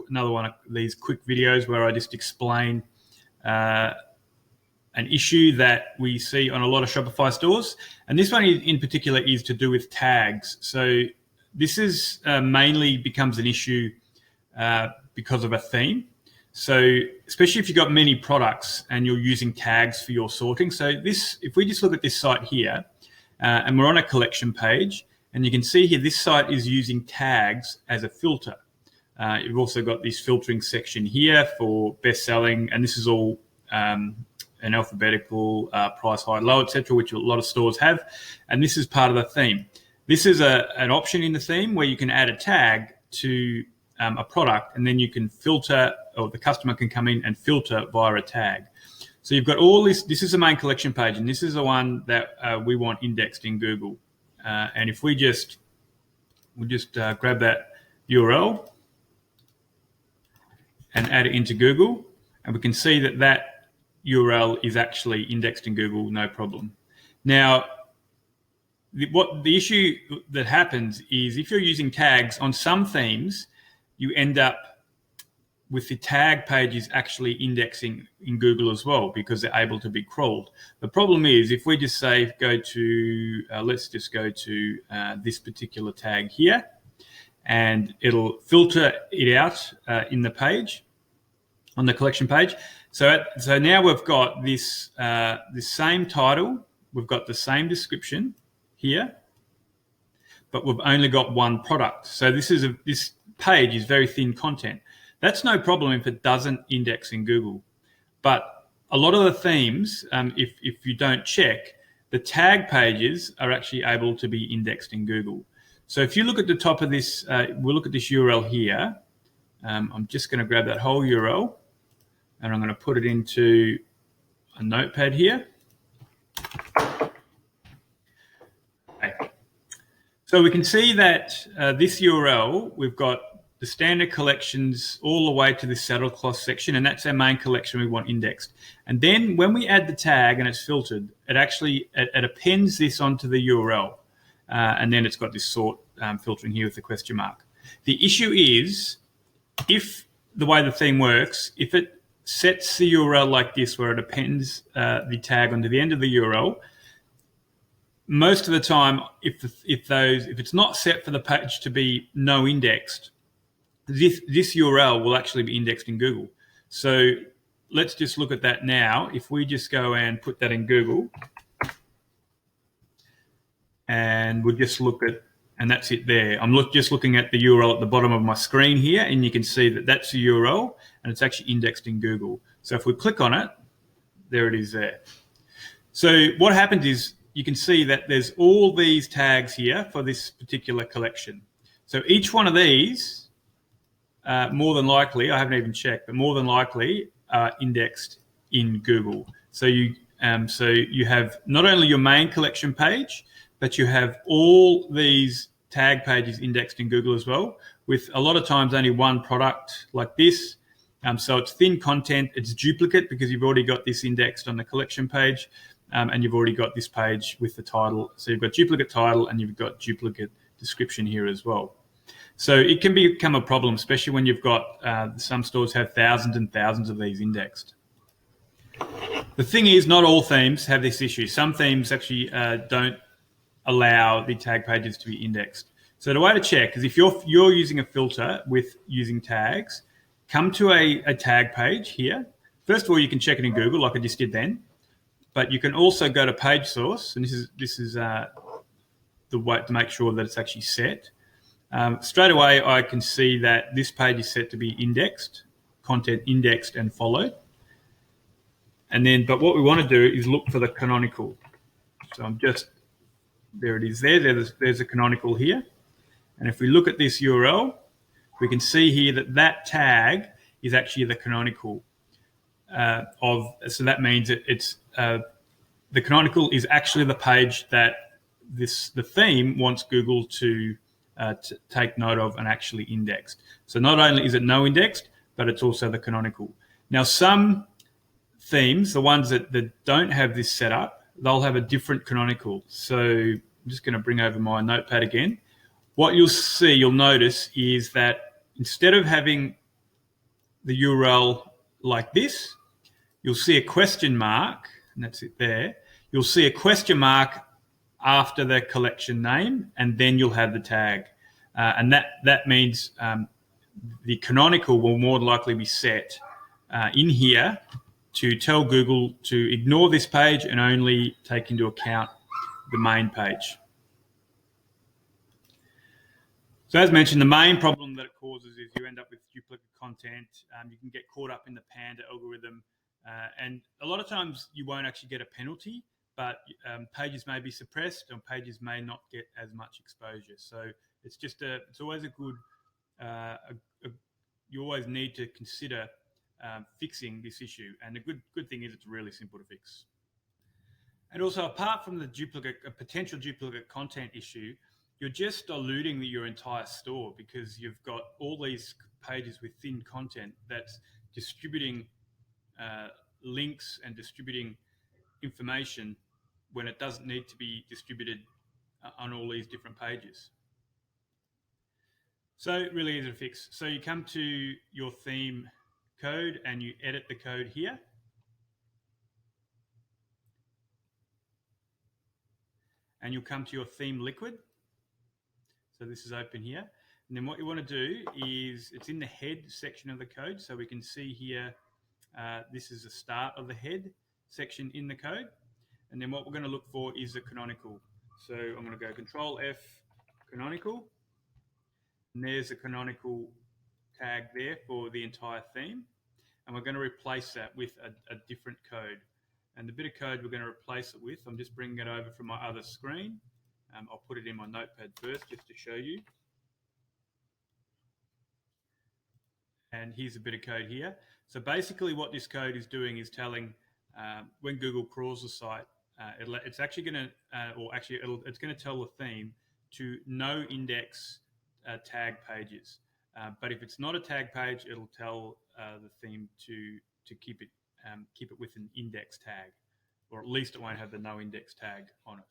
another one of these quick videos where I just explain an issue that we see on a lot of Shopify stores. And this one in particular is to do with tags. So this is mainly becomes an issue because of a theme. So especially if you've got many products and you're using tags for your sorting. So this, if we just look at this site here, and we're on a collection page, and you can see here this site is using tags as a filter. You've also got this filtering section here for best selling, and this is all an alphabetical price, high, low, etc., which a lot of stores have. And this is part of the theme. This is an option in the theme where you can add a tag to a product, and then you can filter, or the customer can come in and filter via a tag. So you've got all this. This is the main collection page, and this is the one that we want indexed in Google. And if we'll just grab that URL and add it into Google, and we can see that that URL is actually indexed in Google, no problem. Now, the issue that happens is if you're using tags on some themes, you end up with the tag pages actually indexing in Google as well, because they're able to be crawled. The problem is if we just say go to, let's just go to this particular tag here, and it'll filter it out in the page, on the collection page. So now we've got this same title, we've got the same description here, but we've only got one product. So this page is very thin content. That's no problem if it doesn't index in Google. But a lot of the themes, if you don't check, the tag pages are actually able to be indexed in Google. So if you look at the top of this, we'll look at this URL here. I'm just going to grab that whole URL, and I'm going to put it into a notepad here. Okay. So we can see that this URL, we've got the standard collections all the way to the saddlecloth section, and that's our main collection we want indexed. And then when we add the tag and it's filtered, it actually it appends this onto the URL, and then it's got this sort filtering here with the question mark. The issue is, if the way the theme works, if it sets the URL like this, where it appends the tag onto the end of the URL, most of the time, if it's not set for the page to be no indexed, this URL will actually be indexed in Google. So let's just look at that now. If we just go and put that in Google, and we'll just look at, and that's it there. I'm just looking at the URL at the bottom of my screen here, and you can see that that's the URL, and it's actually indexed in Google. So if we click on it, there it is there. So what happens is you can see that there's all these tags here for this particular collection. So each one of these, more than likely, I haven't even checked, but more than likely are indexed in Google. So you have not only your main collection page, but you have all these tag pages indexed in Google as well, with a lot of times only one product like this. So it's thin content, it's duplicate because you've already got this indexed on the collection page, and you've already got this page with the title. So you've got duplicate title and you've got duplicate description here as well. So it can become a problem, especially when you've got, some stores have thousands and thousands of these indexed. The thing is, not all themes have this issue. Some themes actually don't allow the tag pages to be indexed. So the way to check is if you're using a filter with using tags, come to a tag page here. First of all, you can check it in Google like I just did then, but you can also go to page source, and this is the way to make sure that it's actually set. Straight away, I can see that this page is set to be indexed, content indexed and followed. And then, but what we want to do is look for the canonical. So there it is there. There's a canonical here. And if we look at this URL, we can see here that tag is actually the canonical so that means it's the canonical is actually the page that the theme wants Google to take note of and actually indexed. So not only is it no indexed, but it's also the canonical. Now, some themes, the ones that don't have this set up, they'll have a different canonical. So I'm just going to bring over my notepad again. What you'll notice is that instead of having the URL like this, you'll see a question mark, and that's it there. You'll see a question mark after the collection name, and then you'll have the tag. And that means the canonical will more than likely be set in here to tell Google to ignore this page and only take into account the main page. So as mentioned, the main problem that it causes is you end up with duplicate content. You can get caught up in the Panda algorithm, and a lot of times you won't actually get a penalty, but pages may be suppressed and pages may not get as much exposure. So it's always a good, you always need to consider fixing this issue. And the good thing is it's really simple to fix. And also, apart from the potential duplicate content issue, you're just diluting your entire store, because you've got all these pages with thin content that's distributing links and distributing information when it doesn't need to be distributed on all these different pages. So really easy to fix. So you come to your theme code and you edit the code here. And you'll come to your theme liquid. So this is open here. And then what you want to do is, it's in the head section of the code. So we can see here, this is the start of the head section in the code. And then what we're going to look for is the canonical. So I'm going to go Control F, canonical. And there's the canonical tag there for the entire theme. And we're going to replace that with a different code. And the bit of code we're going to replace it with, I'm just bringing it over from my other screen. I'll put it in my notepad first just to show you. And here's a bit of code here. So basically what this code is doing is telling, when Google crawls the site, it's actually going to, it's going to tell the theme to no index tag pages. But if it's not a tag page, it'll tell the theme to keep it with an index tag, or at least it won't have the no index tag on it.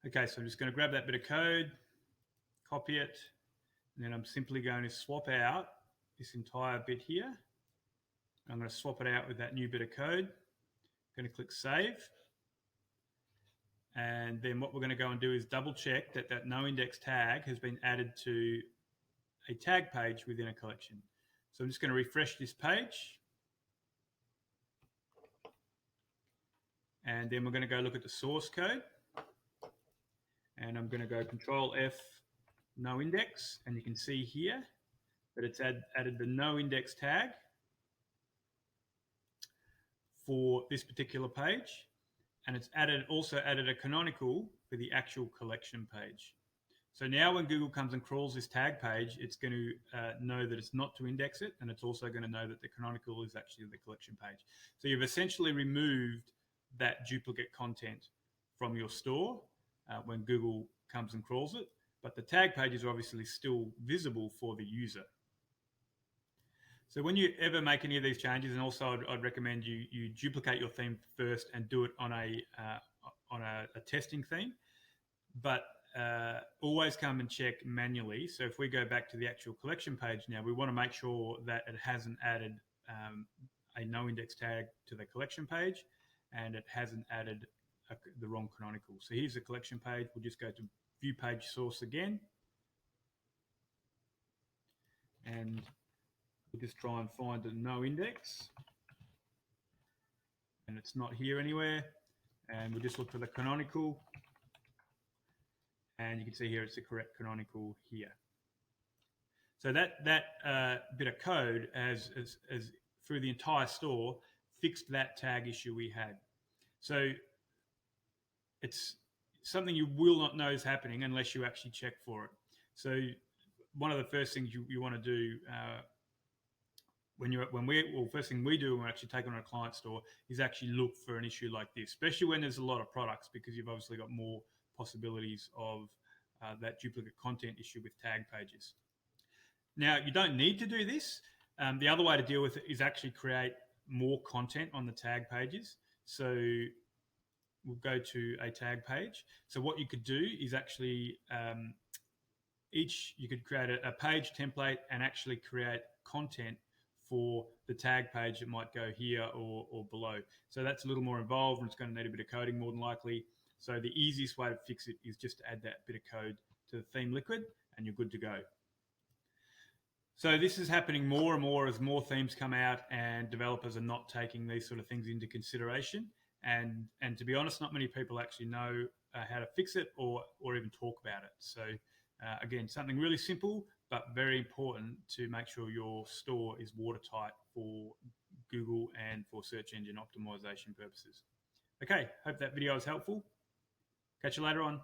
Okay, so I'm just going to grab that bit of code, copy it, and then I'm simply going to swap out this entire bit here. I'm going to swap it out with that new bit of code. I'm going to click Save. And then what we're going to go and do is double check that that no index tag has been added to a tag page within a collection. So I'm just going to refresh this page. And then we're going to go look at the source code. And I'm going to go Control F, no index. And you can see here that it's added the no index tag for this particular page. And it's also added a canonical for the actual collection page. So now when Google comes and crawls this tag page, it's going to know that it's not to index it, and it's also going to know that the canonical is actually the collection page. So you've essentially removed that duplicate content from your store when Google comes and crawls it, but the tag pages are obviously still visible for the user. So when you ever make any of these changes, and also I'd recommend you duplicate your theme first and do it on a testing theme, but always come and check manually. So if we go back to the actual collection page now, we want to make sure that it hasn't added a no index tag to the collection page, and it hasn't added the wrong canonical. So here's the collection page. We'll just go to view page source again, and we'll just try and find the no index, and it's not here anywhere. And we'll just look for the canonical, and you can see here it's the correct canonical here. So that bit of code has through the entire store fixed that tag issue we had. So it's something you will not know is happening unless you actually check for it. So one of the first things you want to do first thing we do when we actually take on a client store is actually look for an issue like this, especially when there's a lot of products, because you've obviously got more possibilities of that duplicate content issue with tag pages. Now, you don't need to do this. The other way to deal with it is actually create more content on the tag pages. So we'll go to a tag page. So what you could do is actually you could create a page template and actually create content for the tag page that might go here or below. So that's a little more involved, and it's going to need a bit of coding more than likely. So the easiest way to fix it is just to add that bit of code to the theme liquid, and you're good to go. So this is happening more and more as more themes come out and developers are not taking these sort of things into consideration. And to be honest, not many people actually know how to fix it or even talk about it. So again, something really simple, but very important to make sure your store is watertight for Google and for search engine optimization purposes. Okay, hope that video was helpful. Catch you later on.